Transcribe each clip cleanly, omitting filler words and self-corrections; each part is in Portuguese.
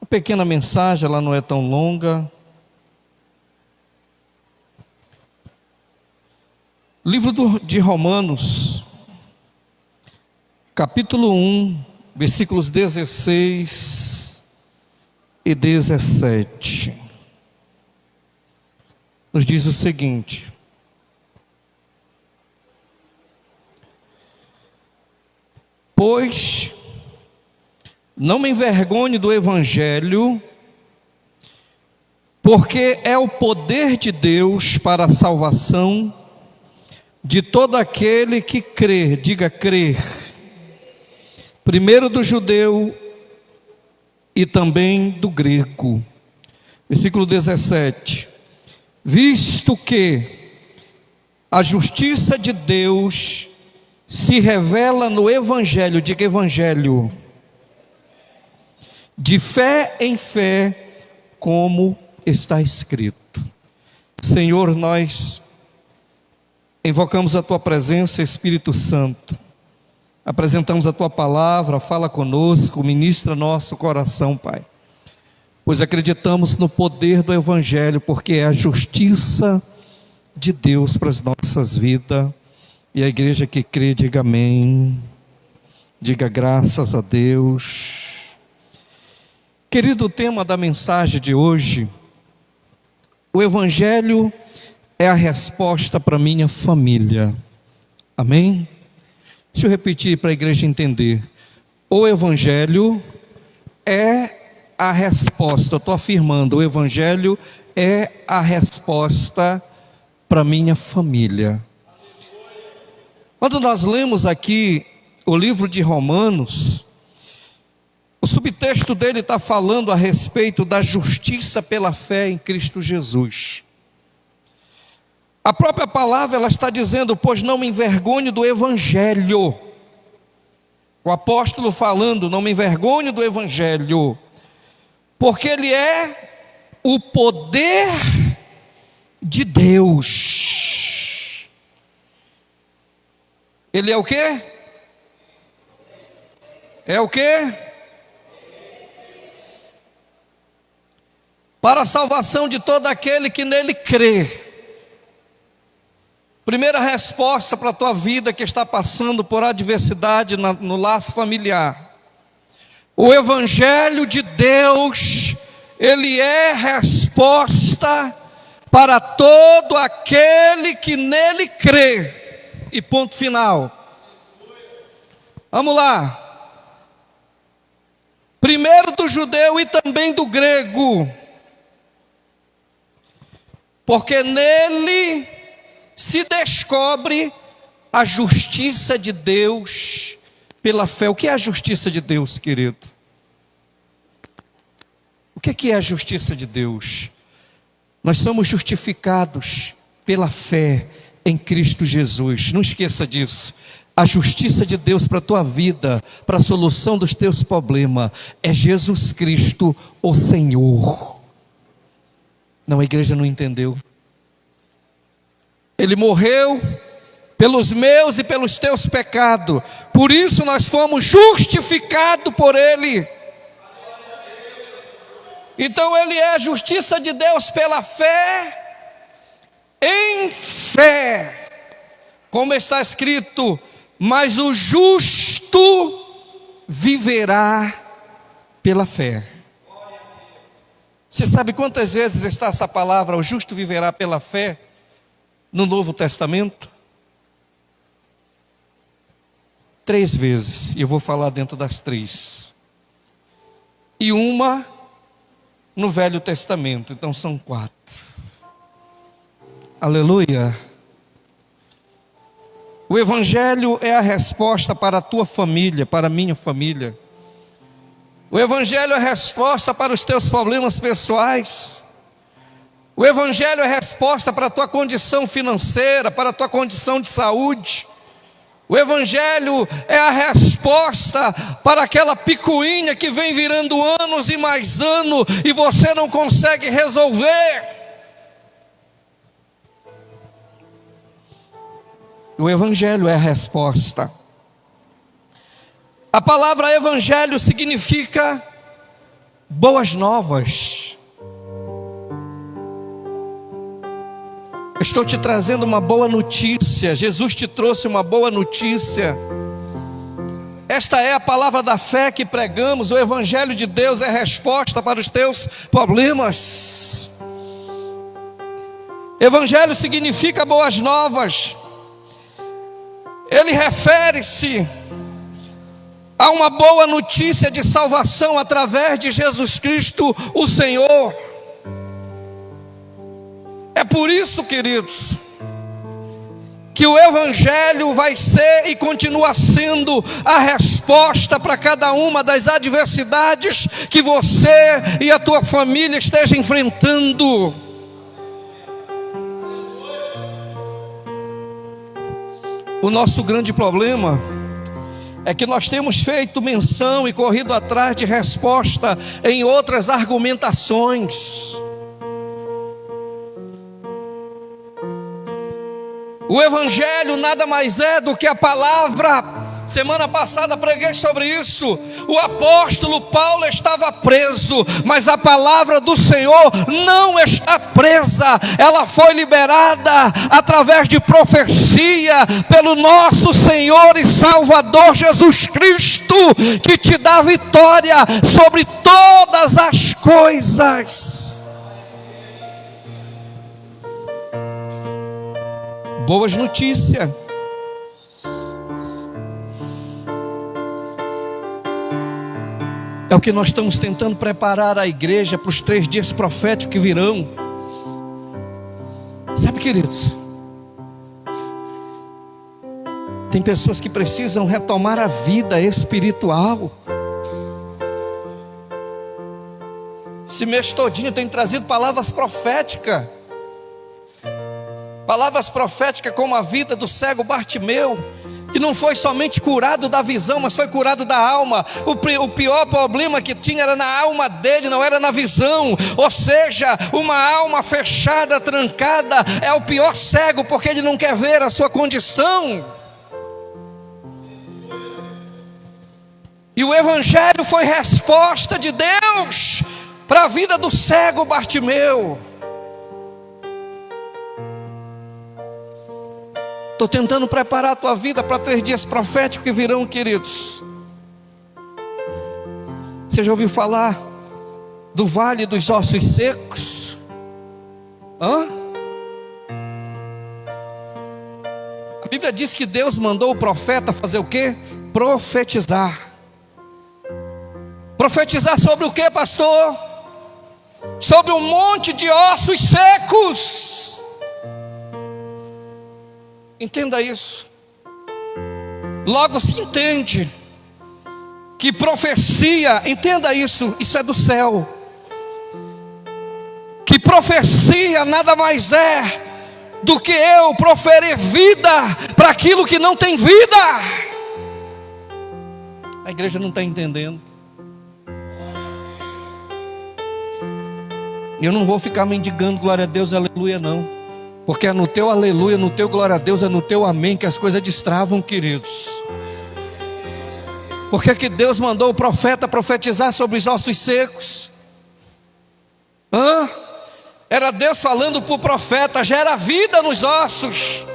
Uma pequena mensagem, ela não é tão longa. Livro de Romanos, capítulo 1, versículos 16 e 17. Nos diz o seguinte: pois não me envergonhe do Evangelho, porque é o poder de Deus para a salvação de todo aquele que crê. Diga crer. Primeiro do judeu e também do grego. Versículo 17. Visto que a justiça de Deus se revela no Evangelho, diga Evangelho, de fé em fé, como está escrito. Senhor, nós invocamos a Tua presença, Espírito Santo, apresentamos a Tua palavra, fala conosco, ministra nosso coração, Pai, pois acreditamos no poder do Evangelho, porque é a justiça de Deus para as nossas vidas. E a igreja que crê, diga amém, diga graças a Deus. Querido, o tema da mensagem de hoje: o Evangelho é a resposta para minha família. Amém? Deixa eu repetir para a igreja entender. O Evangelho é a resposta, eu estou afirmando, o Evangelho é a resposta para minha família. Quando nós lemos aqui o livro de Romanos, o subtexto dele está falando a respeito da justiça pela fé em Cristo Jesus. A própria palavra, ela está dizendo, pois não me envergonhe do Evangelho. O apóstolo falando, não me envergonhe do Evangelho, porque ele é o poder de Deus. Ele é o quê? É o quê? Para a salvação de todo aquele que nele crê. Primeira resposta para a tua vida que está passando por adversidade no laço familiar. O Evangelho de Deus, ele é resposta para todo aquele que nele crê. E ponto final. Vamos lá. Primeiro do judeu e também do grego. Porque nele se descobre a justiça de Deus pela fé. O que é a justiça de Deus, querido? O que é a justiça de Deus? Nós somos justificados pela fé em Cristo Jesus. Não esqueça disso. A justiça de Deus para a tua vida, para a solução dos teus problemas, é Jesus Cristo, o Senhor. Não, a igreja não entendeu. Ele morreu pelos meus e pelos teus pecados. Por isso nós fomos justificados por Ele. Então Ele é a justiça de Deus pela fé, em fé. Como está escrito, mas o justo viverá pela fé. Você sabe quantas vezes está essa palavra, o justo viverá pela fé, no Novo Testamento? 3 vezes, e eu vou falar dentro das 3. E uma no Velho Testamento, então são 4. Aleluia. O Evangelho é a resposta para a tua família, para a minha família. O Evangelho é a resposta para os teus problemas pessoais. O Evangelho é a resposta para a tua condição financeira, para a tua condição de saúde. O Evangelho é a resposta para aquela picuinha que vem virando anos e mais anos e você não consegue resolver. O Evangelho é a resposta. A palavra Evangelho significa boas novas. Estou te trazendo uma boa notícia. Jesus te trouxe uma boa notícia. Esta é a palavra da fé que pregamos. O Evangelho de Deus é resposta para os teus problemas. Evangelho significa boas novas. Ele refere-se a uma boa notícia de salvação através de Jesus Cristo, o Senhor. É por isso, queridos, que o Evangelho vai ser e continua sendo a resposta para cada uma das adversidades que você e a tua família estejam enfrentando. O nosso grande problema é que nós temos feito menção e corrido atrás de resposta em outras argumentações. O Evangelho nada mais é do que a palavra. Semana passada preguei sobre isso. O apóstolo Paulo estava preso, mas a palavra do Senhor não está presa. Ela foi liberada através de profecia pelo nosso Senhor e Salvador Jesus Cristo, que te dá vitória sobre todas as coisas. Boas notícias. É o que nós estamos tentando preparar a igreja para os 3 dias proféticos que virão. Sabe, queridos, tem pessoas que precisam retomar a vida espiritual. Esse mês todinho tem trazido palavras proféticas. Palavras proféticas como a vida do cego Bartimeu, que não foi somente curado da visão, mas foi curado da alma. O pior problema que tinha era na alma dele, não era na visão. Ou seja, uma alma fechada, trancada, é o pior cego, porque ele não quer ver a sua condição. E o Evangelho foi resposta de Deus para a vida do cego Bartimeu. Estou tentando preparar a tua vida para 3 dias proféticos que virão, queridos. Você já ouviu falar do vale dos ossos secos? A Bíblia diz que Deus mandou o profeta fazer o quê? Profetizar. Profetizar sobre o quê, pastor? Sobre um monte de ossos secos. Entenda isso. Logo se entende que profecia, entenda isso, isso é do céu. Que profecia nada mais é do que eu proferir vida para aquilo que não tem vida. A igreja não está entendendo. Eu não vou ficar mendigando glória a Deus, aleluia não. Porque é no teu aleluia, no teu glória a Deus, é no teu amém que as coisas destravam, queridos. Por que Deus mandou o profeta profetizar sobre os ossos secos? Era Deus falando para o profeta: gera vida nos ossos.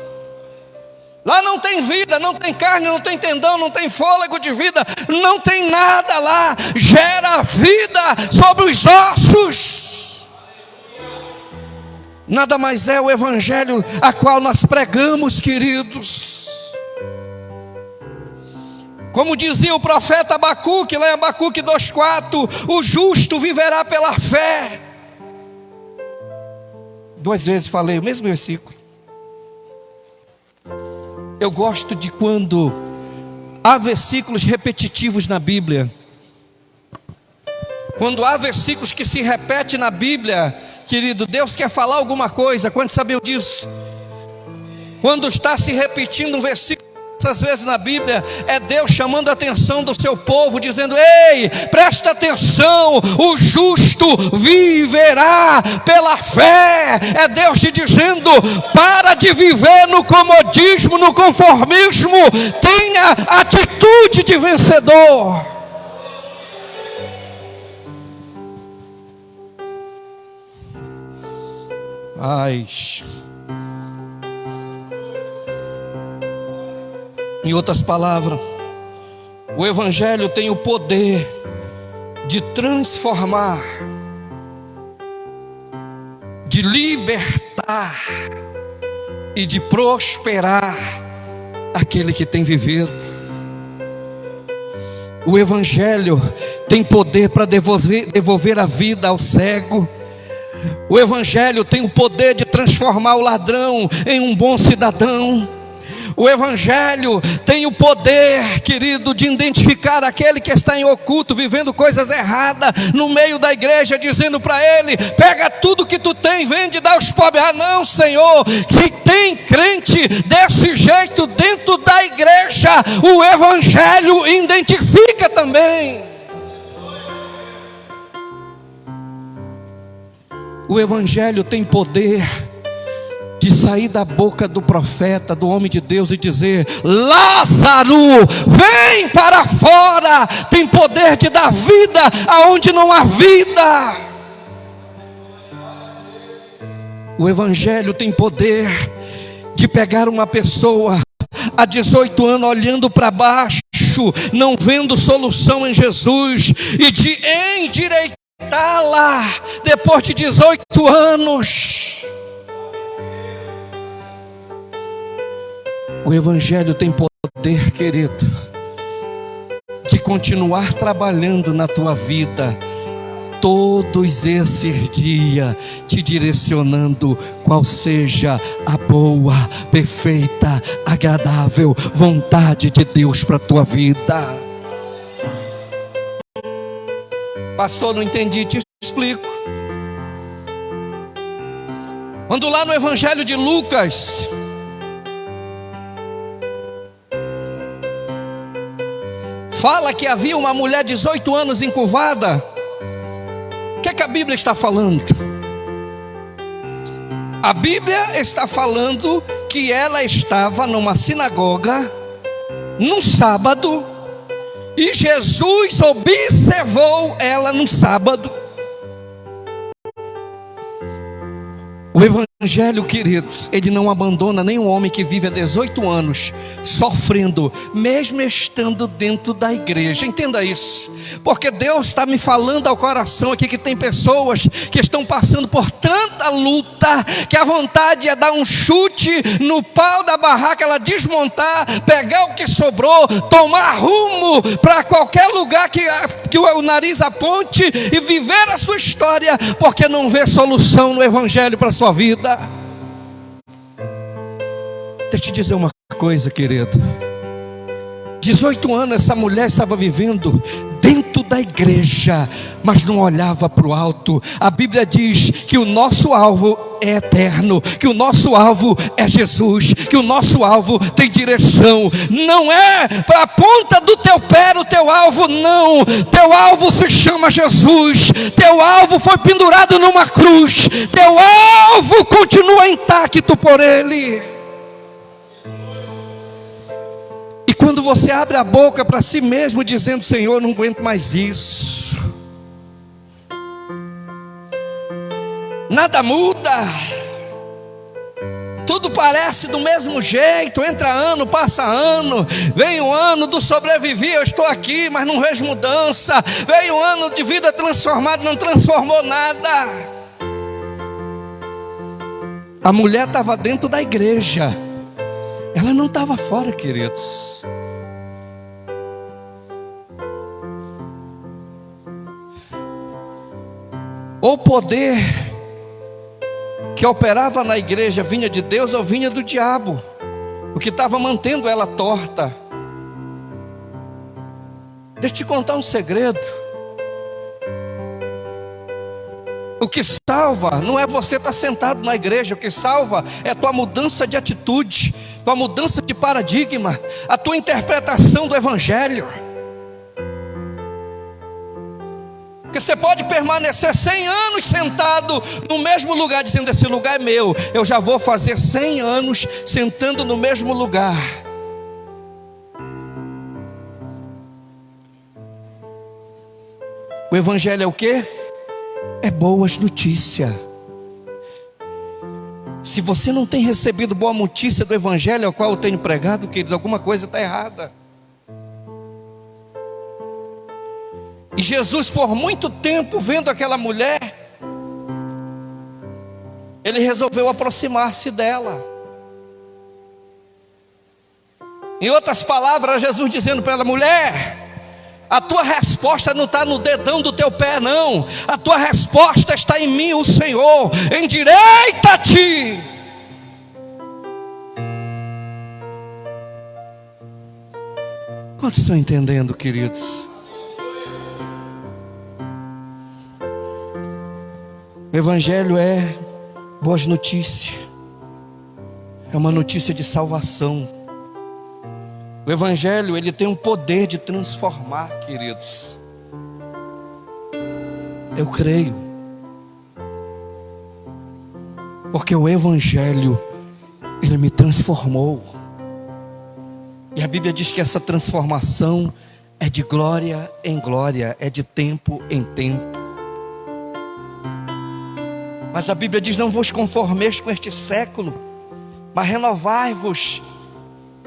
Lá não tem vida, não tem carne, não tem tendão, não tem fôlego de vida, não tem nada lá. Gera vida sobre os ossos. Nada mais é o Evangelho a qual nós pregamos, queridos. Como dizia o profeta Abacuque, lá em Abacuque 2,4: o justo viverá pela fé. 2 vezes falei o mesmo versículo. Eu gosto de quando há versículos repetitivos na Bíblia. Quando há versículos que se repetem na Bíblia, querido, Deus quer falar alguma coisa. Quantos sabiam disso? Quando está se repetindo um versículo essas vezes na Bíblia, é Deus chamando a atenção do seu povo, dizendo: ei, presta atenção, o justo viverá pela fé. É Deus te dizendo: para de viver no comodismo, no conformismo, tenha atitude de vencedor. Ai. Em outras palavras, o Evangelho tem o poder de transformar, de libertar e de prosperar aquele que tem vivido. O Evangelho tem poder para devolver a vida ao cego. O Evangelho tem o poder de transformar o ladrão em um bom cidadão. O Evangelho tem o poder, querido, de identificar aquele que está em oculto, vivendo coisas erradas, no meio da igreja, dizendo para ele: pega tudo que tu tem, vende e dá aos pobres. Ah não, Senhor, se tem crente desse jeito dentro da igreja, o Evangelho identifica também. O Evangelho tem poder de sair da boca do profeta, do homem de Deus, e dizer: Lázaro, vem para fora. Tem poder de dar vida aonde não há vida. O Evangelho tem poder de pegar uma pessoa há 18 anos olhando para baixo, não vendo solução em Jesus, e de endireitá-la depois de 18 anos. O Evangelho tem poder, querido, de continuar trabalhando na tua vida todos esses dias, te direcionando qual seja a boa, perfeita, agradável vontade de Deus para a tua vida. Pastor, não entendi, te explico. Quando lá no Evangelho de Lucas, fala que havia uma mulher de 18 anos encurvada, o que é que a Bíblia está falando? A Bíblia está falando que ela estava numa sinagoga, num sábado, e Jesus observou ela no sábado. O Evangelho, queridos, ele não abandona nenhum homem que vive há 18 anos sofrendo, mesmo estando dentro da igreja. Entenda isso, porque Deus está me falando ao coração aqui que tem pessoas que estão passando por tanta luta, que a vontade é dar um chute no pau da barraca, ela desmontar, pegar o que sobrou, tomar rumo para qualquer lugar que o nariz aponte e viver a sua história, porque não vê solução no Evangelho para a sua vida. Deixa eu te dizer uma coisa, querido. 18 anos essa mulher estava vivendo dentro da igreja, mas não olhava para o alto. A Bíblia diz que o nosso alvo é eterno, que o nosso alvo é Jesus, que o nosso alvo tem direção. Não é para a ponta do teu pé o teu alvo, não. Teu alvo se chama Jesus. Teu alvo foi pendurado numa cruz. Teu alvo continua intacto por Ele. E quando você abre a boca para si mesmo dizendo: Senhor, não aguento mais isso, nada muda, tudo parece do mesmo jeito, entra ano, passa ano, vem o ano do sobreviver, eu estou aqui, mas não vejo mudança, veio um ano de vida transformada, não transformou nada. A mulher estava dentro da igreja, ela não estava fora, queridos. O poder que operava na igreja vinha de Deus ou vinha do diabo, o que estava mantendo ela torta. Deixa eu te contar um segredo. O que salva não é você estar sentado na igreja. O que salva é a tua mudança de atitude, tua mudança de paradigma, a tua interpretação do Evangelho. Porque você pode permanecer 100 anos sentado no mesmo lugar, dizendo: esse lugar é meu, eu já vou fazer 100 anos sentando no mesmo lugar. O Evangelho é o quê? É boas notícias. Se você não tem recebido boa notícia do evangelho ao qual eu tenho pregado, querido, alguma coisa está errada. E Jesus, por muito tempo, vendo aquela mulher, ele resolveu aproximar-se dela. Em outras palavras, Jesus dizendo para ela: mulher, a tua resposta não está no dedão do teu pé, não. A tua resposta está em mim, o Senhor. Endireita-te. Quantos estão entendendo, queridos? O evangelho é boas notícias. É uma notícia de salvação. O evangelho, ele tem um poder de transformar, queridos. Eu creio. Porque o evangelho, ele me transformou. E a Bíblia diz que essa transformação é de glória em glória, é de tempo em tempo. Mas a Bíblia diz: não vos conformeis com este século, mas renovai-vos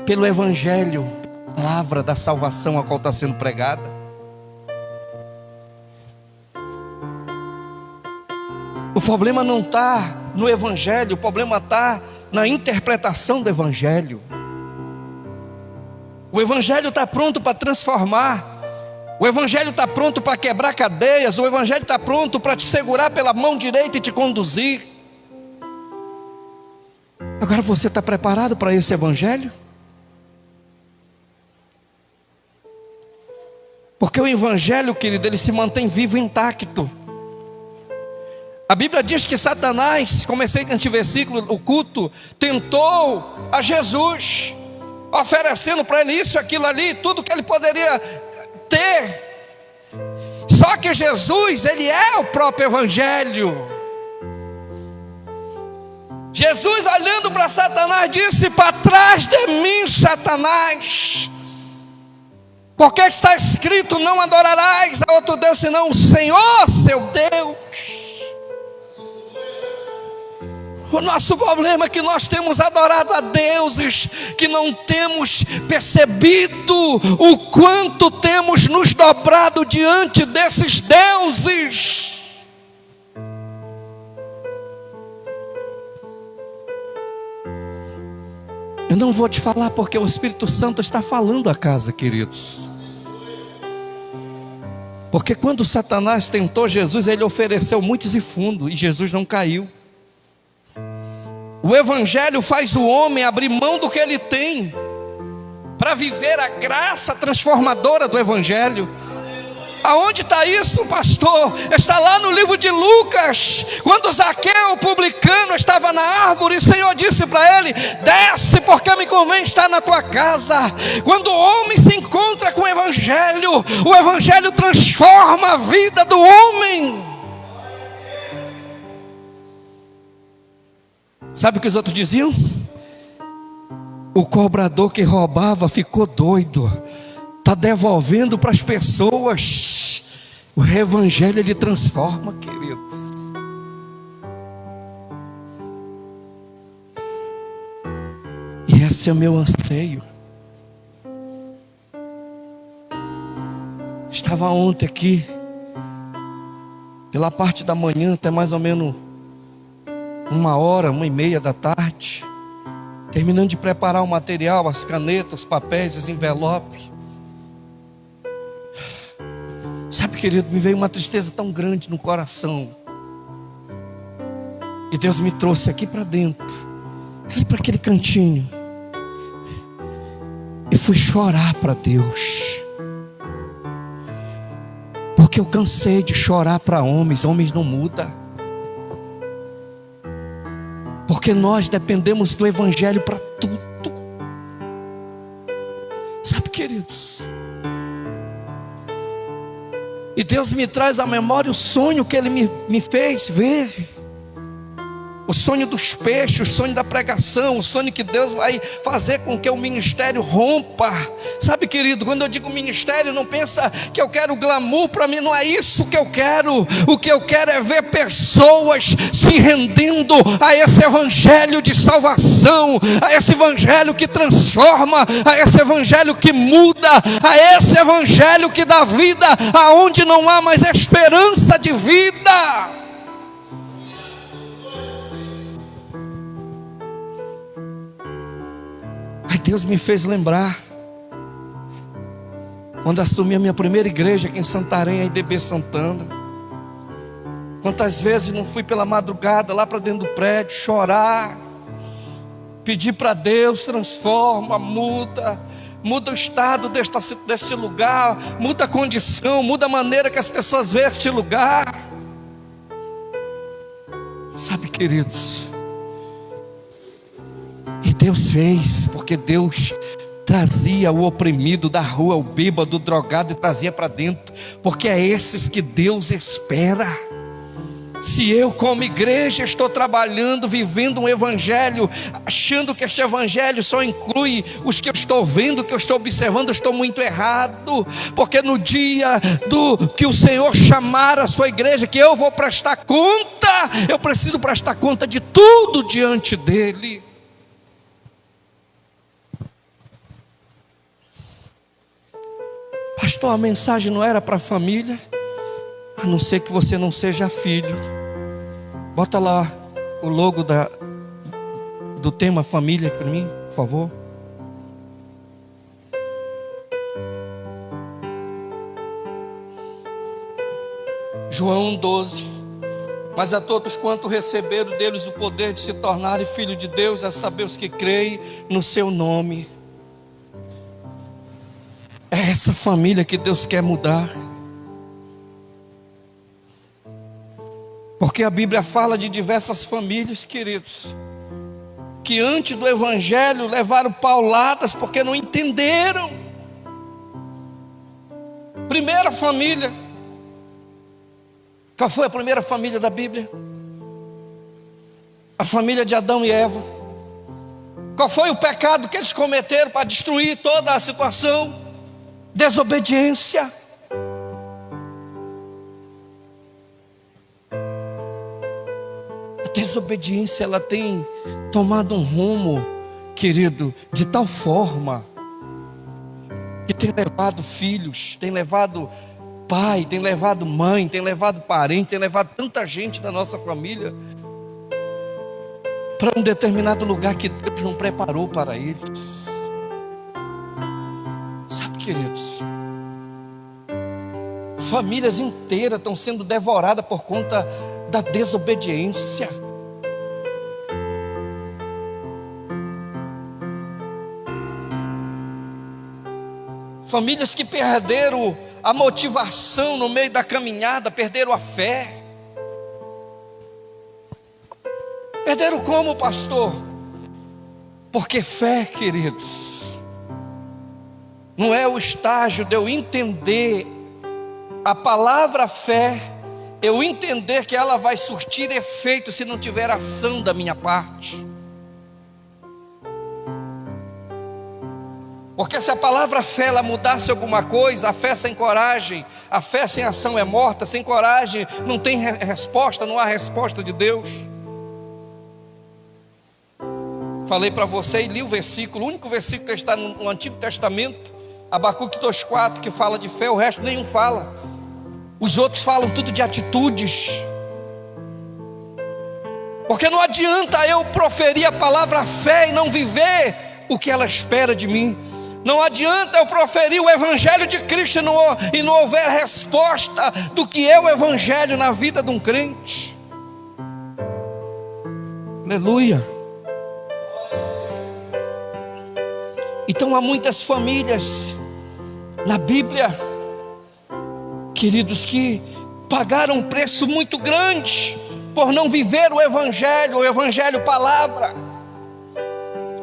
pelo evangelho, palavra da salvação a qual está sendo pregada. O problema não está no evangelho, o problema está na interpretação do evangelho. O evangelho está pronto para transformar. O evangelho está pronto para quebrar cadeias. O evangelho está pronto para te segurar pela mão direita e te conduzir. Agora, você está preparado para esse evangelho? Porque o evangelho, querido, ele se mantém vivo e intacto. A Bíblia diz que Satanás, comecei com este versículo, o culto, tentou a Jesus, oferecendo para ele isso, aquilo ali, tudo que ele poderia ter. Só que Jesus, ele é o próprio evangelho. Jesus, olhando para Satanás, disse: para trás de mim, Satanás, porque está escrito: não adorarás a outro Deus senão o Senhor, seu Deus. O nosso problema é que nós temos adorado a deuses que não temos percebido o quanto temos nos dobrado diante desses deuses. Eu não vou te falar porque o Espírito Santo está falando a casa, queridos. Porque quando Satanás tentou Jesus, ele ofereceu muitos e fundo, e Jesus não caiu. O evangelho faz o homem abrir mão do que ele tem para viver a graça transformadora do evangelho. Aonde está isso, pastor? Está lá no livro de Lucas, quando Zaqueu, o publicano, estava na árvore, e o Senhor disse para ele: desce, porque me convém estar na tua casa. Quando o homem se encontra com o evangelho transforma a vida do homem. Sabe o que os outros diziam? O cobrador que roubava ficou doido, está devolvendo para as pessoas. O evangelho, ele transforma, queridos. E esse é o meu anseio. Estava ontem aqui, pela parte da manhã até mais ou menos 1h, 1h30 da tarde, terminando de preparar o material, as canetas, os papéis, os envelopes. Sabe, querido, me veio uma tristeza tão grande no coração. E Deus me trouxe aqui para dentro, aqui para aquele cantinho. E fui chorar para Deus. Porque eu cansei de chorar para homens não mudam. Porque nós dependemos do evangelho para tudo. Sabe, queridos? E Deus me traz à memória o sonho que Ele me fez ver. O o sonho dos peixes, o sonho da pregação, o sonho que Deus vai fazer com que o ministério rompa. Sabe, querido, quando eu digo ministério, não pensa que eu quero glamour. Para mim não é isso que eu quero. O que eu quero é ver pessoas se rendendo a esse evangelho de salvação, a esse evangelho que transforma, a esse evangelho que muda, a esse evangelho que dá vida aonde não há mais esperança de vida. Aí Deus me fez lembrar, quando assumi a minha primeira igreja aqui em Santarém, a IDB Santana. Quantas vezes não fui pela madrugada lá para dentro do prédio chorar, pedir para Deus: transforma, muda o estado deste lugar, muda a condição, muda a maneira que as pessoas veem este lugar. Sabe, queridos, e Deus fez, porque Deus trazia o oprimido da rua, o bêbado, o drogado, e trazia para dentro, porque é esses que Deus espera. Se eu, como igreja, estou trabalhando, vivendo um evangelho, achando que este evangelho só inclui os que eu estou vendo, que eu estou observando, eu estou muito errado. Porque no dia que o Senhor chamar a sua igreja, que eu vou prestar conta, eu preciso prestar conta de tudo diante dele. Pastor, a mensagem não era para a família? A não ser que você não seja filho. Bota lá o logo do tema família para mim, por favor. João 1,12. Mas a todos quanto receberam deles o poder de se tornarem filhos de Deus, a saber os que creem no seu nome. É essa família que Deus quer mudar. Porque a Bíblia fala de diversas famílias, queridos, que antes do evangelho levaram pauladas porque não entenderam. Primeira família. Qual foi a primeira família da Bíblia? A família de Adão e Eva. Qual foi o pecado que eles cometeram para destruir toda a situação? Desobediência. A desobediência, ela tem tomado um rumo, querido, de tal forma que tem levado filhos, tem levado pai, tem levado mãe, tem levado parente, tem levado tanta gente da nossa família para um determinado lugar que Deus não preparou para eles. Sabe, queridos, famílias inteiras estão sendo devoradas por conta da desobediência. Famílias que perderam a motivação no meio da caminhada, perderam a fé. Perderam como, pastor? Porque fé, queridos, não é o estágio de eu entender a palavra fé, eu entender que ela vai surtir efeito se não tiver ação da minha parte. Porque se a palavra fé ela mudasse alguma coisa, a fé sem coragem, a fé sem ação é morta, sem coragem não tem resposta, não há resposta de Deus. Falei para você e li o versículo, o único versículo que está no Antigo Testamento, Abacuque 2,4, que fala de fé, o resto nenhum fala. Os outros falam tudo de atitudes. Porque não adianta eu proferir a palavra fé e não viver o que ela espera de mim. Não adianta eu proferir o evangelho de Cristo e não houver resposta do que é o evangelho na vida de um crente. Aleluia. Então há muitas famílias na Bíblia, queridos, que pagaram um preço muito grande por não viver o evangelho palavra.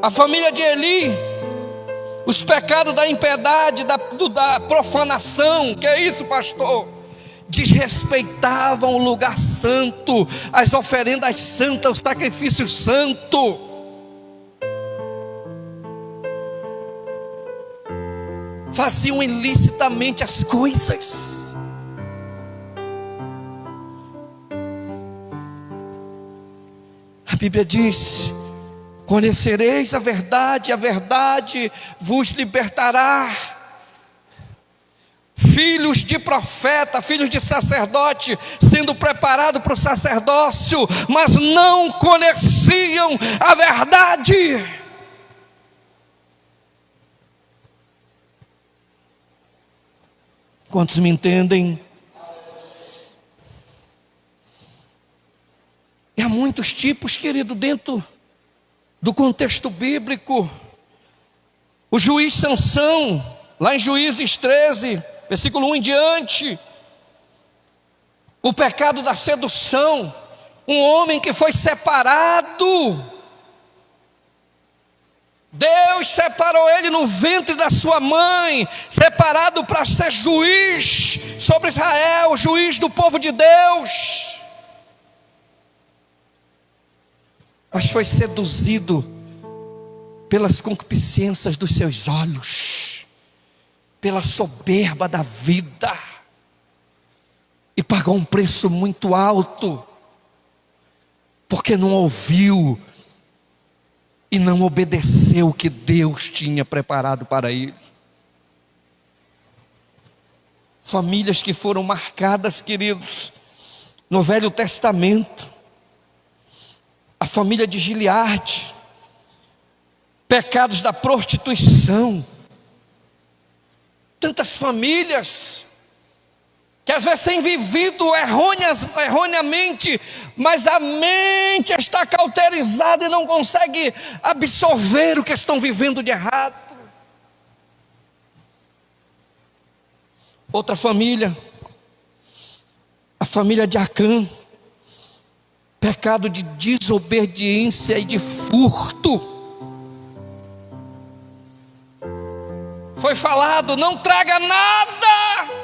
A família de Eli, os pecados da impiedade, da profanação. Que é isso, pastor? desrespeitavam o lugar santo, as oferendas santas, o sacrifício santo. Faziam ilicitamente as coisas. A Bíblia diz: conhecereis a verdade vos libertará. Filhos de profeta, filhos de sacerdote, sendo preparados para o sacerdócio, mas não conheciam a verdade. Quantos me entendem? E há muitos tipos, querido, dentro do contexto bíblico. O juiz Sansão, lá em Juízes 13, versículo 1 em diante, o pecado da sedução, um homem que foi separado, Deus separou ele no ventre da sua mãe, separado para ser juiz sobre Israel, juiz do povo de Deus, mas foi seduzido pelas concupiscências dos seus olhos, pela soberba da vida, e pagou um preço muito alto, porque não ouviu e não obedeceu o que Deus tinha preparado para ele. Famílias que foram marcadas, queridos, no Velho Testamento, a família de Gileade, pecados da prostituição, tantas famílias que às vezes têm vivido erroneamente, mas a mente está cauterizada e não consegue absorver o que estão vivendo de errado. Outra família, a família de Acã, pecado de desobediência e de furto. Foi falado: não traga nada.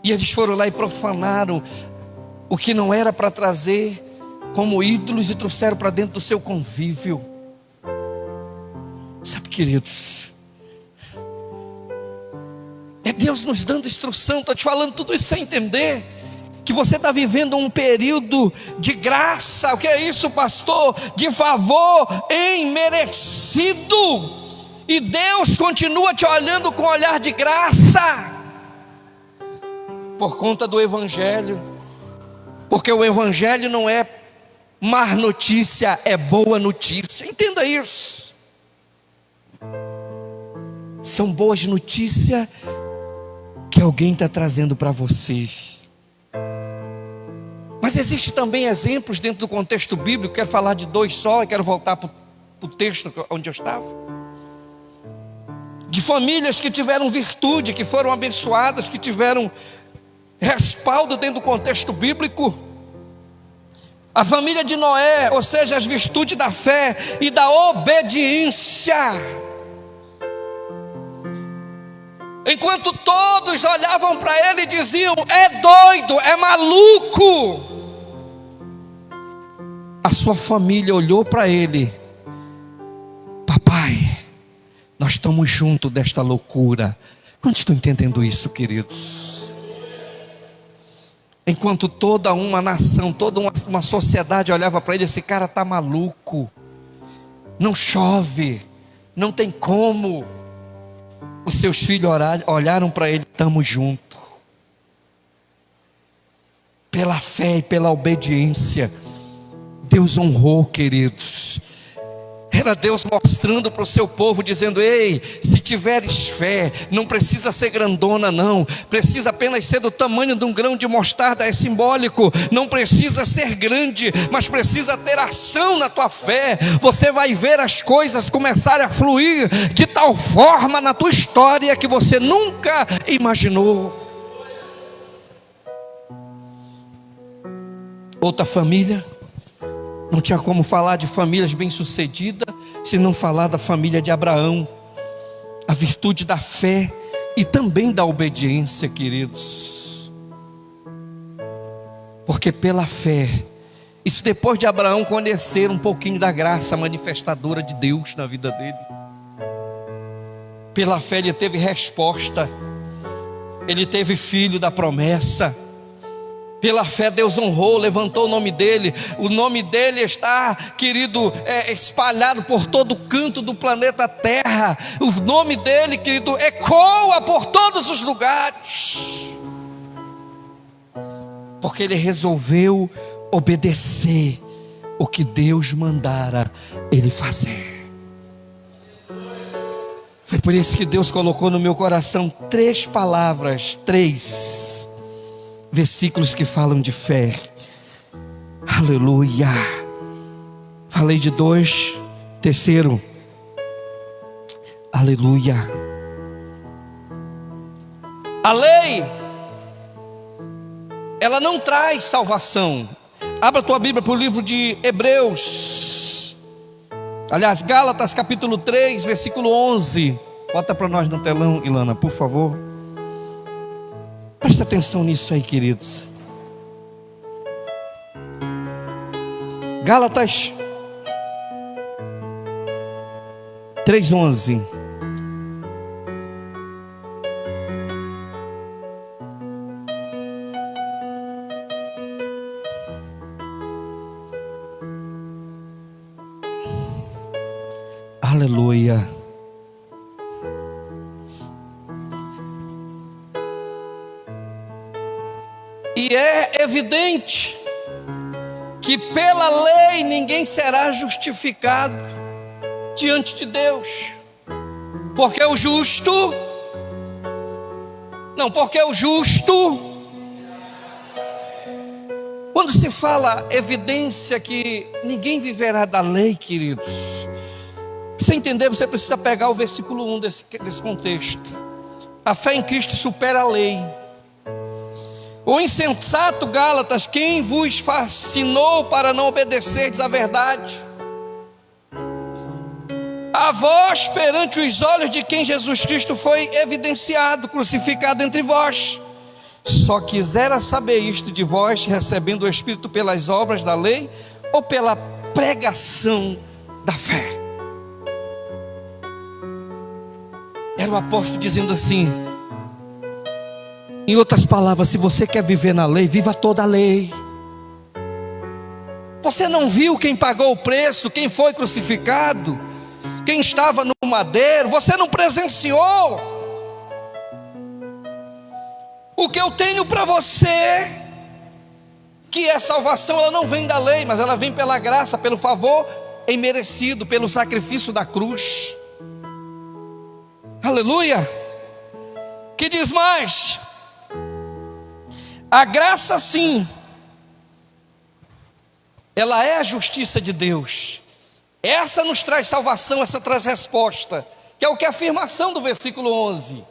E eles foram lá e profanaram o que não era para trazer como ídolos e trouxeram para dentro do seu convívio. Sabe, queridos, é Deus nos dando instrução. Estou te falando tudo isso para você entender que você está vivendo um período de graça. O que é isso, pastor? De favor imerecido. E Deus continua te olhando com olhar de graça, por conta do Evangelho, porque o Evangelho não é má notícia, é boa notícia. Entenda isso. São boas notícias que alguém está trazendo para você. Mas existe também exemplos dentro do contexto bíblico. Quero falar de dois só, e quero voltar para o texto onde eu estava. De famílias que tiveram virtude, que foram abençoadas, que tiveram respaldo dentro do contexto bíblico. A família de Noé, ou seja, as virtudes da fé e da obediência. Enquanto todos olhavam para ele e diziam: é doido, é maluco, a sua família olhou para ele: papai, nós estamos juntos desta loucura. Quantos estão entendendo isso, queridos? Enquanto toda uma nação, toda uma sociedade olhava para ele: esse cara está maluco, não chove, não tem como. Os seus filhos olharam para ele: estamos juntos. Pela fé e pela obediência, Deus honrou, queridos. Era Deus mostrando para o seu povo, dizendo: ei, se tiveres fé, não precisa ser grandona não, precisa apenas ser do tamanho de um grão de mostarda, é simbólico. Não precisa ser grande, mas precisa ter ação na tua fé. Você vai ver as coisas começarem a fluir de tal forma na tua história que você nunca imaginou. Outra família, não tinha como falar de famílias bem-sucedidas se não falar da família de Abraão. A virtude da fé e também da obediência, queridos. Porque pela fé, isso depois de Abraão conhecer um pouquinho da graça manifestadora de Deus na vida dele, pela fé ele teve resposta, ele teve filho da promessa. Pela fé Deus honrou, levantou o nome dele está, querido, espalhado por todo canto do planeta Terra. O nome dele, querido, ecoa por todos os lugares, porque ele resolveu obedecer o que Deus mandara ele fazer. Foi por isso que Deus colocou no meu coração 3 palavras, 3 versículos que falam de fé. Aleluia. Falei de 2, terceiro. Aleluia. A lei, ela não traz salvação. Abra a tua Bíblia para o livro de Hebreus. Aliás, Gálatas capítulo 3, versículo 11. Bota para nós no telão, Ilana, por favor. Presta atenção nisso aí, queridos. Gálatas 3:11. Aleluia. E é evidente que pela lei ninguém será justificado diante de Deus, porque o justo, quando se fala evidência que ninguém viverá da lei, queridos, para você entender, você precisa pegar o versículo 1 desse contexto. A fé em Cristo supera a lei. O insensato Gálatas, quem vos fascinou para não obedecerdes à verdade? A vós, perante os olhos de quem Jesus Cristo foi evidenciado, crucificado entre vós. Só quisera saber isto de vós, recebendo o Espírito pelas obras da lei ou pela pregação da fé? Era o apóstolo dizendo assim, em outras palavras, se você quer viver na lei, viva toda a lei. Você não viu quem pagou o preço, quem foi crucificado, quem estava no madeiro? Você não presenciou? O que eu tenho para você, que é salvação, ela não vem da lei, mas ela vem pela graça, pelo favor imerecido, pelo sacrifício da cruz. Aleluia. Que diz mais? A graça, sim, ela é a justiça de Deus. Essa nos traz salvação, essa traz resposta, que é o que é a afirmação do versículo 11.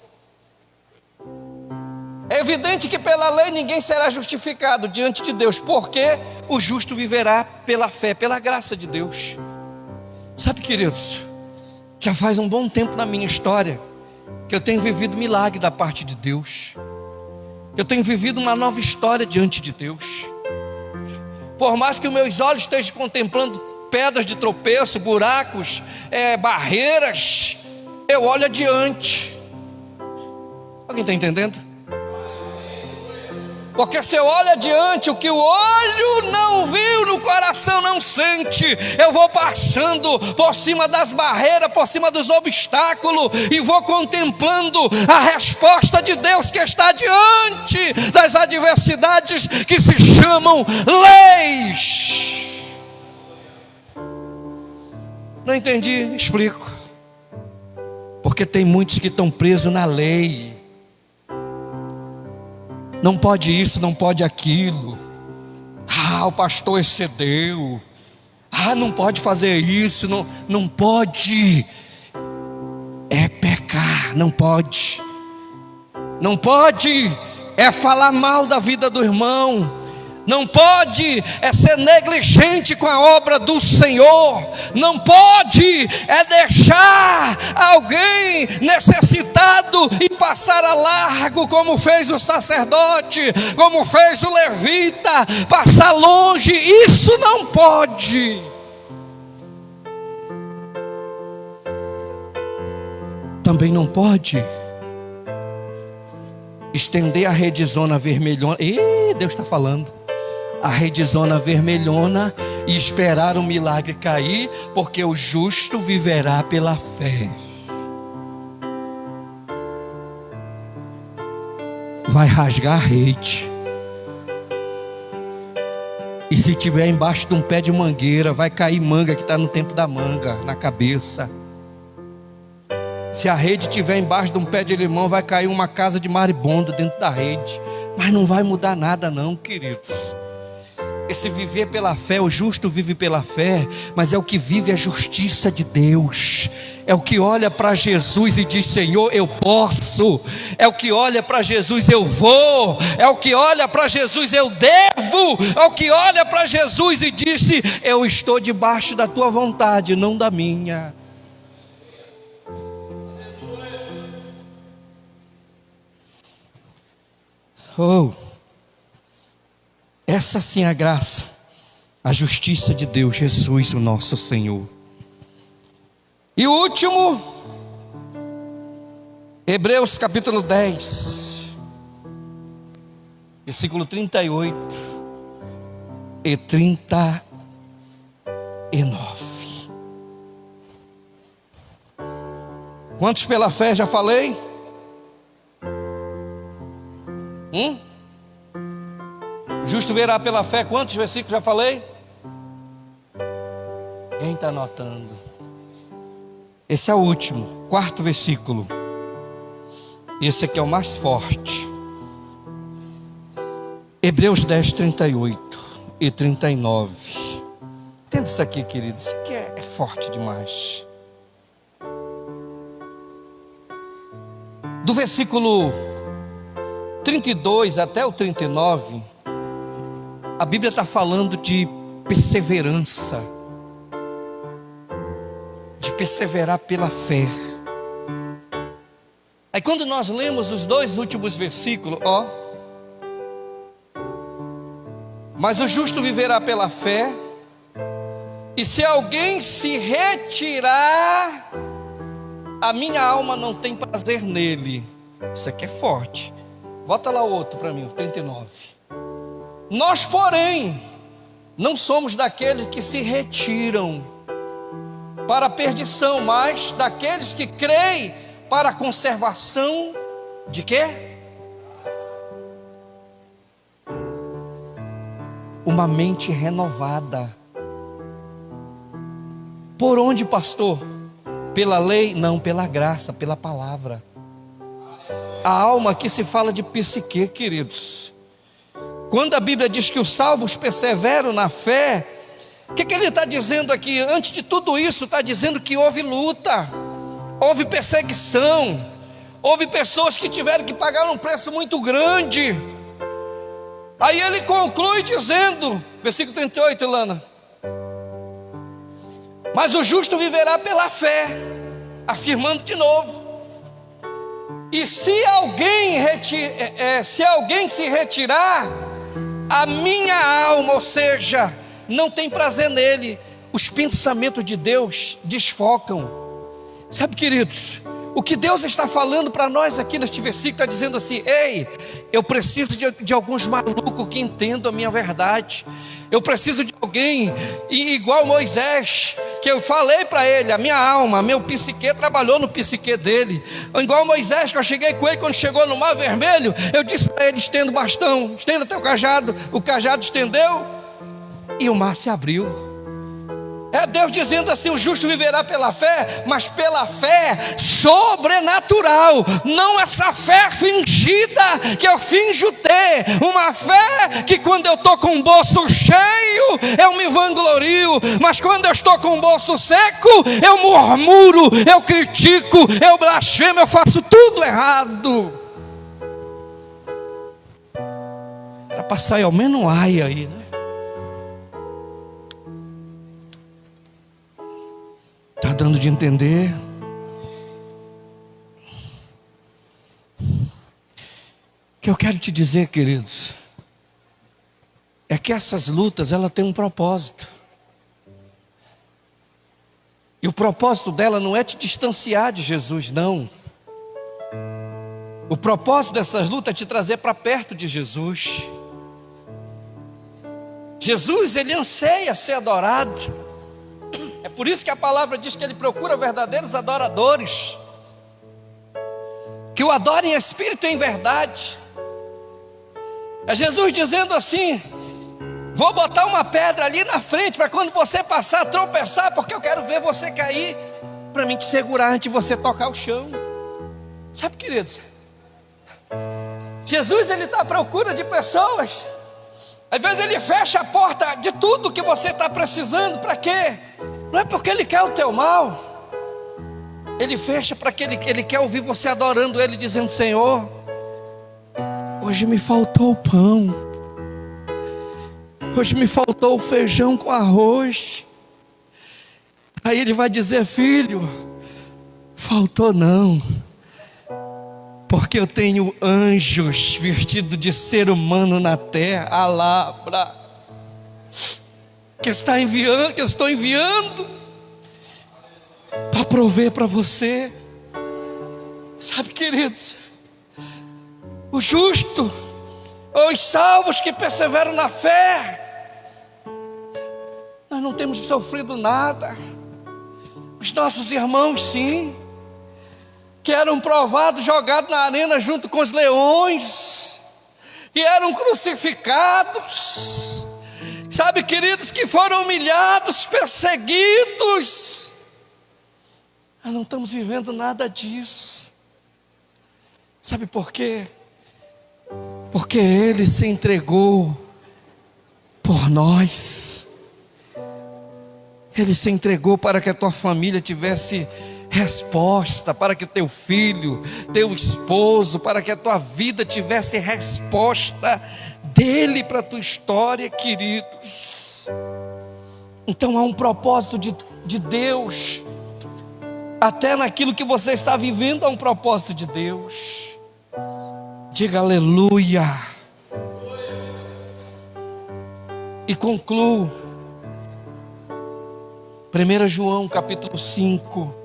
É evidente que pela lei ninguém será justificado diante de Deus, porque o justo viverá pela fé, pela graça de Deus. Sabe, queridos, já faz um bom tempo na minha história que eu tenho vivido milagre da parte de Deus. Eu tenho vivido uma nova história diante de Deus. Por mais que os meus olhos estejam contemplando pedras de tropeço, buracos, barreiras, eu olho adiante. Alguém está entendendo? Porque se eu olho adiante, o que o olho não viu, o coração não sente, eu vou passando por cima das barreiras, por cima dos obstáculos, e vou contemplando a resposta de Deus que está diante das adversidades que se chamam leis. Não entendi? Explico. Porque tem muitos que estão presos na lei. Não pode isso, não pode aquilo. O pastor excedeu. Não pode fazer isso, não pode. É pecar, não pode. Não pode, é falar mal da vida do irmão. não pode ser negligente com a obra do Senhor, não pode deixar alguém necessitado e passar a largo, como fez o sacerdote, como fez o levita, passar longe. Isso não pode. Também não pode estender a redezona vermelhona. Deus está falando. A redezona vermelhona e esperar o milagre cair, porque o justo viverá pela fé. Vai rasgar a rede. E se tiver embaixo de um pé de mangueira, vai cair manga, que está no tempo da manga, na cabeça. Se a rede estiver embaixo de um pé de limão, vai cair uma casa de maribondo dentro da rede. Mas não vai mudar nada não, queridos. Esse viver pela fé, o justo vive pela fé, mas é o que vive a justiça de Deus. É o que olha para Jesus e diz: Senhor, eu posso. É o que olha para Jesus: eu vou. É o que olha para Jesus: eu devo. É o que olha para Jesus e disse: eu estou debaixo da tua vontade, não da minha. Oh, essa sim é a graça, a justiça de Deus, Jesus, o nosso Senhor. E o último, Hebreus capítulo 10, versículo 38 e 39. Quantos pela fé já falei? Justo verá pela fé. Quantos versículos já falei? Quem está anotando? Esse é o último, quarto versículo. Esse aqui é o mais forte. Hebreus 10, 38 e 39. Entenda isso aqui, querido. Isso aqui é forte demais. Do versículo 32 até o 39, a Bíblia está falando de perseverança, de perseverar pela fé. Aí quando nós lemos os dois últimos versículos, mas o justo viverá pela fé, e se alguém se retirar, a minha alma não tem prazer nele. Isso aqui é forte. Bota lá o outro para mim, o 39. Nós, porém, não somos daqueles que se retiram para a perdição, mas daqueles que creem para a conservação de quê? Uma mente renovada. Por onde, pastor? Pela lei? Não, pela graça, pela palavra. A alma aqui se fala de psique, queridos. Quando a Bíblia diz que os salvos perseveram na fé, o que ele está dizendo aqui? Antes de tudo isso, está dizendo que houve luta, houve perseguição, houve pessoas que tiveram que pagar um preço muito grande. Aí ele conclui dizendo, versículo 38, Ilana: mas o justo viverá pela fé, afirmando de novo. E se alguém se retirar, a minha alma, ou seja, não tem prazer nele. Os pensamentos de Deus desfocam. Sabe, queridos, o que Deus está falando para nós aqui neste versículo, está dizendo assim: ei, eu preciso de alguns malucos que entendam a minha verdade. Eu preciso de alguém igual Moisés, que eu falei para ele, a minha alma, meu psique trabalhou no psique dele. Igual Moisés, que eu cheguei com ele quando chegou no Mar Vermelho, eu disse para ele: estenda o bastão, estenda teu cajado. O cajado estendeu e o mar se abriu. É Deus dizendo assim: o justo viverá pela fé, mas pela fé sobrenatural, não essa fé fingida que eu finjo ter, uma fé que quando eu estou com o bolso cheio eu me vanglorio, mas quando eu estou com o bolso seco eu murmuro, eu critico, eu blasfemo, eu faço tudo errado. Era passar ao menos um ai aí, né? Está dando de entender? O que eu quero te dizer, queridos, é que essas lutas, ela tem um propósito. E o propósito dela não é te distanciar de Jesus, não. O propósito dessas lutas é te trazer para perto de Jesus. Jesus, ele anseia ser adorado. É por isso que a palavra diz que ele procura verdadeiros adoradores, que o adorem em espírito e em verdade. É Jesus dizendo assim: vou botar uma pedra ali na frente para quando você passar, tropeçar, porque eu quero ver você cair, para mim te segurar antes de você tocar o chão. Sabe, queridos, Jesus, ele está à procura de pessoas. Às vezes ele fecha a porta de tudo que você está precisando. Para quê? Não é porque ele quer o teu mal. Ele fecha para que ele quer ouvir você adorando ele, dizendo: Senhor, hoje me faltou o pão, hoje me faltou o feijão com arroz. Aí ele vai dizer: filho, faltou não, porque eu tenho anjos vestidos de ser humano na terra, alabra, que estou enviando para prover para você. Sabe, queridos, o justo, os salvos que perseveram na fé, nós não temos sofrido nada. Os nossos irmãos, sim, que eram provados, jogados na arena junto com os leões, e eram crucificados, sabe, queridos, que foram humilhados, perseguidos. Nós não estamos vivendo nada disso. Sabe por quê? Porque ele se entregou por nós. Ele se entregou para que a tua família tivesse resposta, para que teu filho, teu esposo, para que a tua vida tivesse resposta dele para a tua história, queridos. Então há um propósito de Deus, até naquilo que você está vivendo há um propósito de Deus. Diga aleluia. E concluo. 1 João capítulo 5.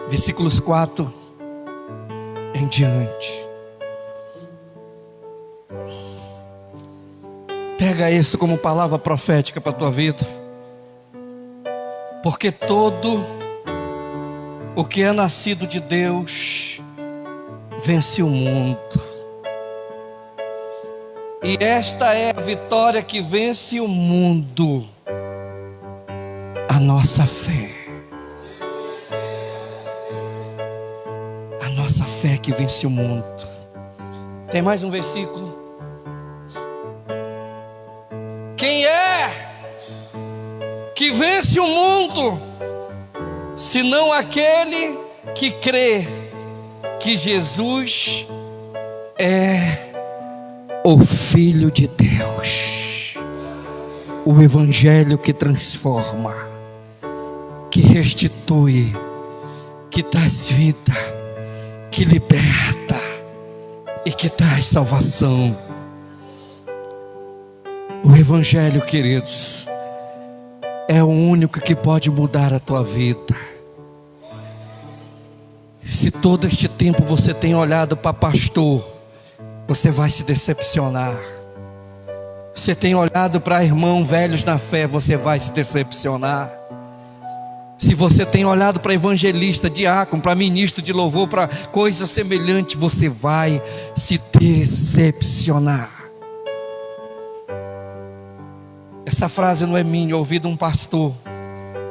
Versículos 4 em diante. Pega isso como palavra profética para a tua vida. Porque todo o que é nascido de Deus vence o mundo. E esta é a vitória que vence o mundo: a nossa fé. A nossa fé que vence o mundo. Tem mais um versículo. Quem é que vence o mundo, senão aquele que crê que Jesus é o Filho de Deus, o Evangelho que transforma, que restitui, que traz vida, que liberta e que traz salvação. O Evangelho, queridos, é o único que pode mudar a tua vida. Se todo este tempo você tem olhado para pastor, você vai se decepcionar. Você tem olhado para irmãos velhos na fé, você vai se decepcionar. Se você tem olhado para evangelista, diácono, para ministro de louvor, para coisa semelhante, você vai se decepcionar. Essa frase não é minha, eu ouvi de um pastor.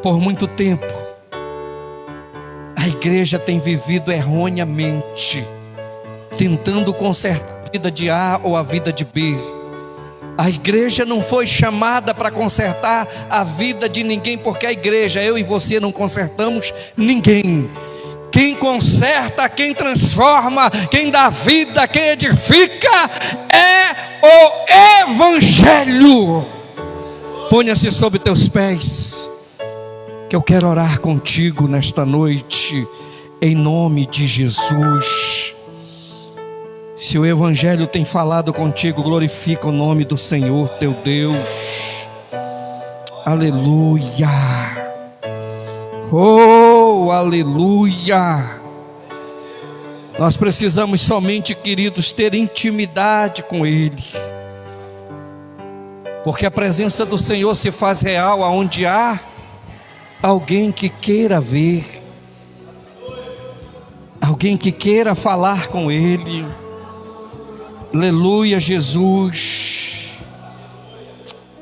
Por muito tempo a igreja tem vivido erroneamente, tentando consertar a vida de A ou a vida de B, A igreja não foi chamada para consertar a vida de ninguém, porque a igreja, eu e você, não consertamos ninguém. Quem conserta, quem transforma, quem dá vida, quem edifica é o Evangelho. Ponha-se sobre teus pés, que eu quero orar contigo nesta noite, em nome de Jesus. Se o Evangelho tem falado contigo, glorifica o nome do Senhor teu Deus. Aleluia. Oh, aleluia. Nós precisamos somente, queridos, ter intimidade com Ele, porque a presença do Senhor se faz real aonde há alguém que queira ver, alguém que queira falar com Ele. Aleluia, Jesus.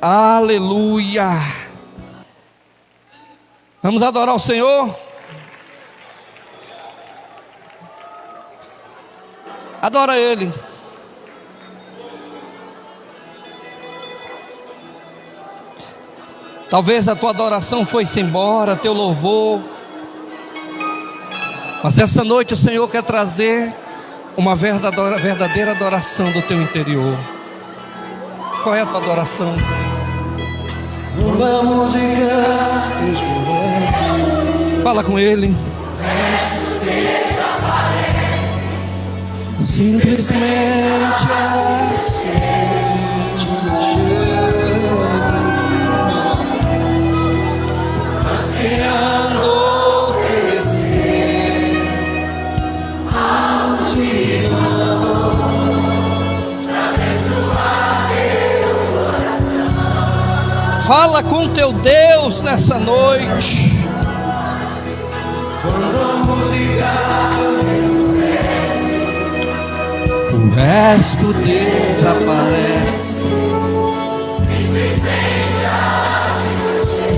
Aleluia. Vamos adorar o Senhor? Adora Ele. Talvez a tua adoração foi-se embora, teu louvor, mas essa noite o Senhor quer trazer uma verdadeira adoração do teu interior. Qual é a tua adoração? Fala com Ele. Simplesmente ansiando oferecer ao Senhor, abençoar teu coração. Fala com teu Deus nessa noite. Quando a música o resto desaparece. Simplesmente acho você.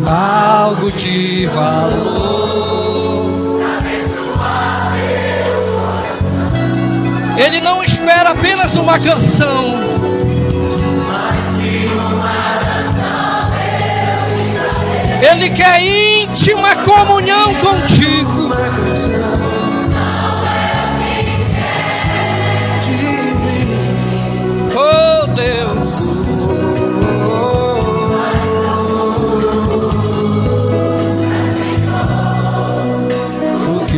Algo de valor, abençoar teu coração. Ele não espera apenas uma canção, mas que uma canção Ele quer íntima comunhão contigo. Oh Deus,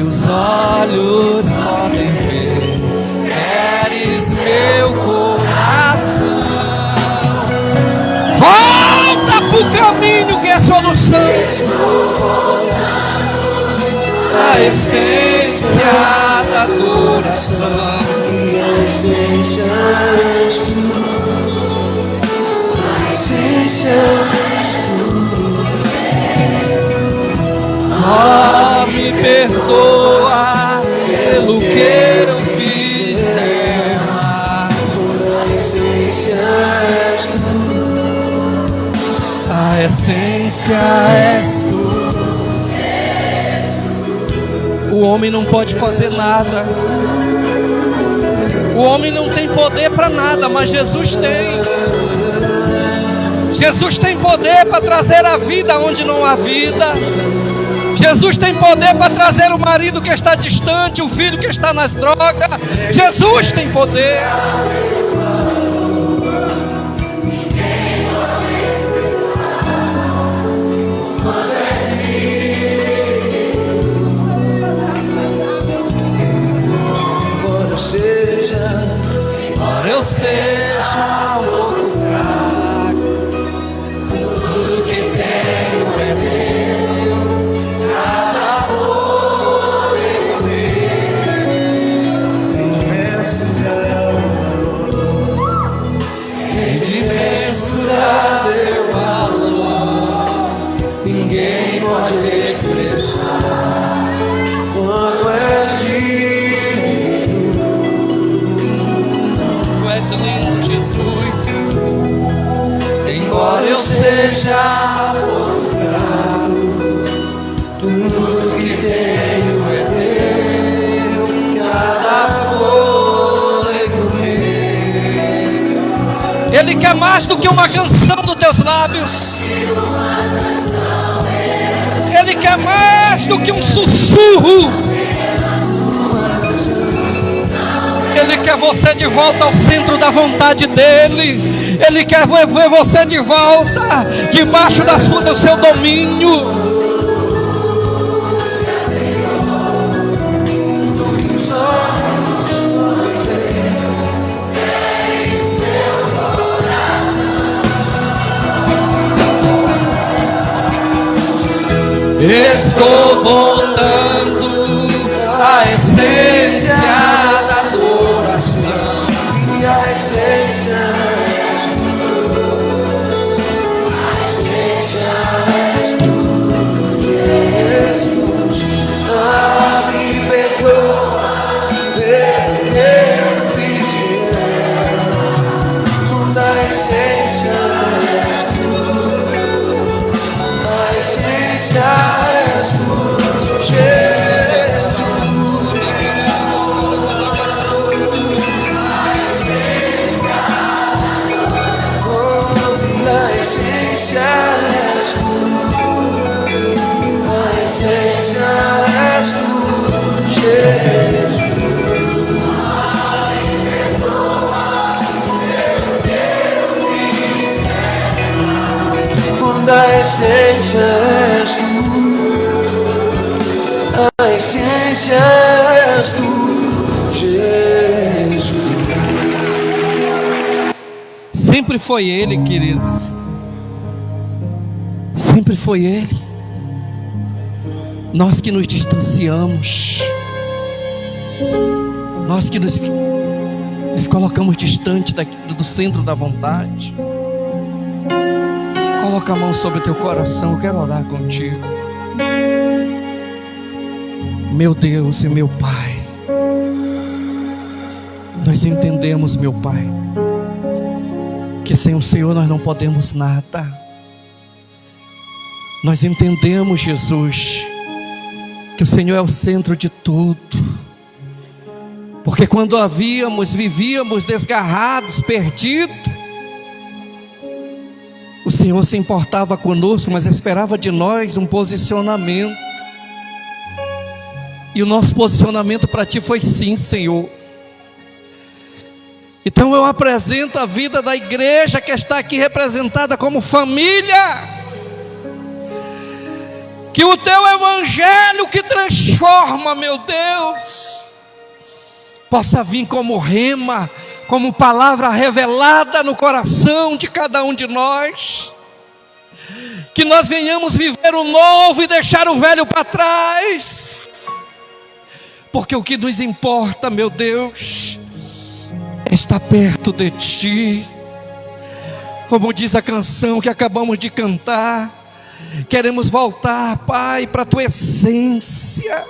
os olhos podem ver, queres meu coração. Volta pro caminho que é a solução. A essência da adoração. A essência és tu. A essência és tu. Oh, me perdoa pelo que eu fiz nela. A essência és tu. A essência és tu. O homem não pode fazer nada. O homem não tem poder para nada, mas Jesus tem. Jesus tem poder para trazer a vida onde não há vida. Jesus tem poder para trazer o marido que está distante, o filho que está nas drogas. Jesus tem poder. Embora eu seja um pouco fraco, tudo que tenho é teu. Nada foi comigo. Nem de mensurar teu valor, ninguém pode expressar quanto és digno. Tu és lindo, Jesus. Embora eu seja pouco fraco, Ele quer mais do que uma canção dos teus lábios. Ele quer mais do que um sussurro. Ele quer você de volta ao centro da vontade dEle. Ele quer ver você de volta debaixo do seu domínio. Estou voltando à essência da adoração. E a essência és tu. A essência és tu, Jesus. Me perdoa pelo que eu fiz de errado. A essência és tu. A essência és tu, Jesus. A essência és tu, a essência és tu, Jesus. Sempre foi Ele, queridos. Sempre foi Ele. Nós que nos distanciamos, nós que nos colocamos distante do centro da vontade. Coloca a mão sobre o teu coração, eu quero orar contigo. Meu Deus e meu Pai, nós entendemos, meu Pai, que sem o Senhor nós não podemos nada. Nós entendemos, Jesus, que o Senhor é o centro de tudo. Porque quando vivíamos desgarrados, perdidos, o Senhor se importava conosco, mas esperava de nós um posicionamento. E o nosso posicionamento para Ti foi sim, Senhor. Então eu apresento a vida da igreja que está aqui representada como família. Que o Teu Evangelho que transforma, meu Deus, possa vir como rema, como palavra revelada no coração de cada um de nós. Que nós venhamos viver o novo e deixar o velho para trás. Porque o que nos importa, meu Deus, é estar perto de Ti. Como diz a canção que acabamos de cantar, queremos voltar, Pai, para a Tua essência.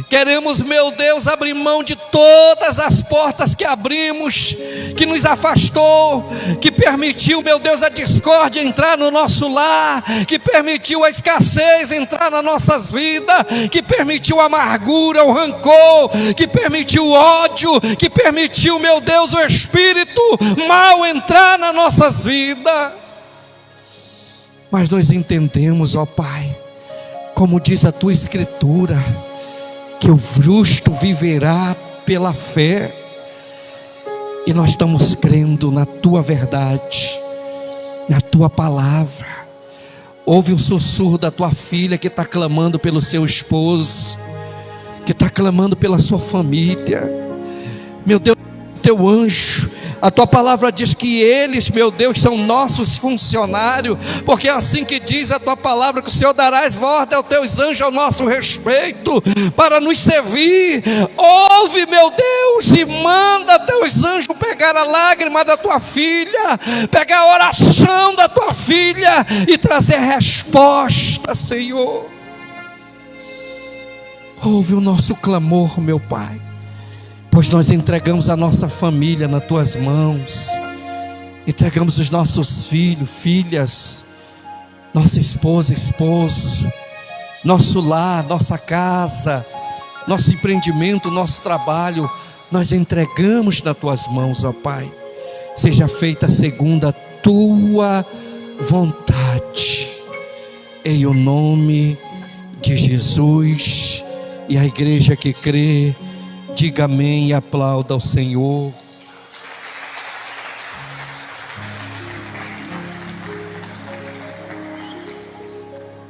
Queremos, meu Deus, abrir mão de todas as portas que abrimos, que nos afastou, que permitiu, meu Deus, a discórdia entrar no nosso lar, que permitiu a escassez entrar nas nossas vidas, que permitiu a amargura, o rancor, que permitiu o ódio, que permitiu, meu Deus, o espírito mal entrar nas nossas vidas. Mas nós entendemos, ó Pai, como diz a Tua Escritura, que o justo viverá pela fé. E nós estamos crendo na Tua verdade, na Tua palavra. Ouve o sussurro da Tua filha que está clamando pelo seu esposo, que está clamando pela sua família. Meu Deus, Teu anjo, a Tua palavra diz que eles, meu Deus, são nossos funcionários, porque é assim que diz a Tua palavra, que o Senhor darás ordem aos Teus anjos ao nosso respeito, para nos servir. Ouve, meu Deus, e manda Teus anjos pegar a lágrima da Tua filha, pegar a oração da Tua filha e trazer resposta, Senhor. Ouve o nosso clamor, meu Pai, pois nós entregamos a nossa família nas Tuas mãos, entregamos os nossos filhos, filhas, nossa esposa, esposo, nosso lar, nossa casa, nosso empreendimento, nosso trabalho, nós entregamos nas Tuas mãos, ó Pai. seja feita segundo a tua vontade, em o nome de Jesus. E a igreja que crê, diga amém e aplauda ao Senhor.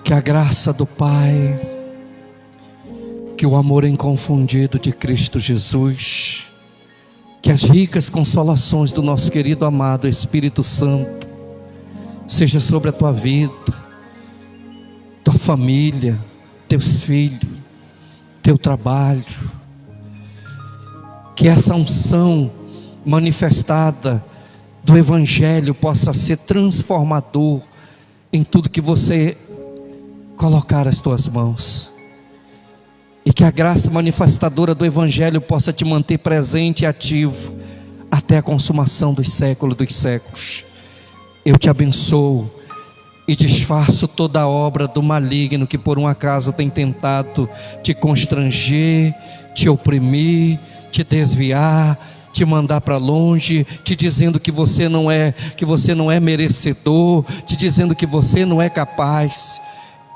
Que a graça do Pai, que o amor inconfundido de Cristo Jesus, que as ricas consolações do nosso querido amado Espírito Santo seja sobre a tua vida, tua família, teus filhos, teu trabalho. Que essa unção manifestada do Evangelho possa ser transformador em tudo que você colocar as tuas mãos. E que a graça manifestadora do Evangelho possa te manter presente e ativo até a consumação dos séculos dos séculos. Eu te abençoo e desfaço toda a obra do maligno que por um acaso tem tentado te constranger, te oprimir, te desviar, te mandar para longe, te dizendo que você não é merecedor, te dizendo que você não é capaz.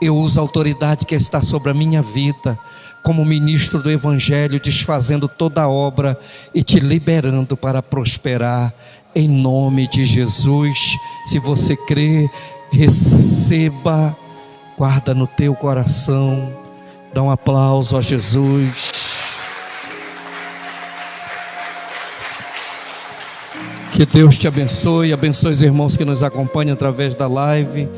Eu uso a autoridade que está sobre a minha vida como ministro do Evangelho, desfazendo toda a obra e te liberando para prosperar em nome de Jesus. Se você crê, receba, guarda no teu coração, dá um aplauso a Jesus. Que Deus te abençoe, abençoe os irmãos que nos acompanham através da live,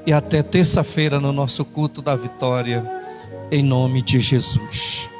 e até terça-feira no nosso culto da vitória, em nome de Jesus.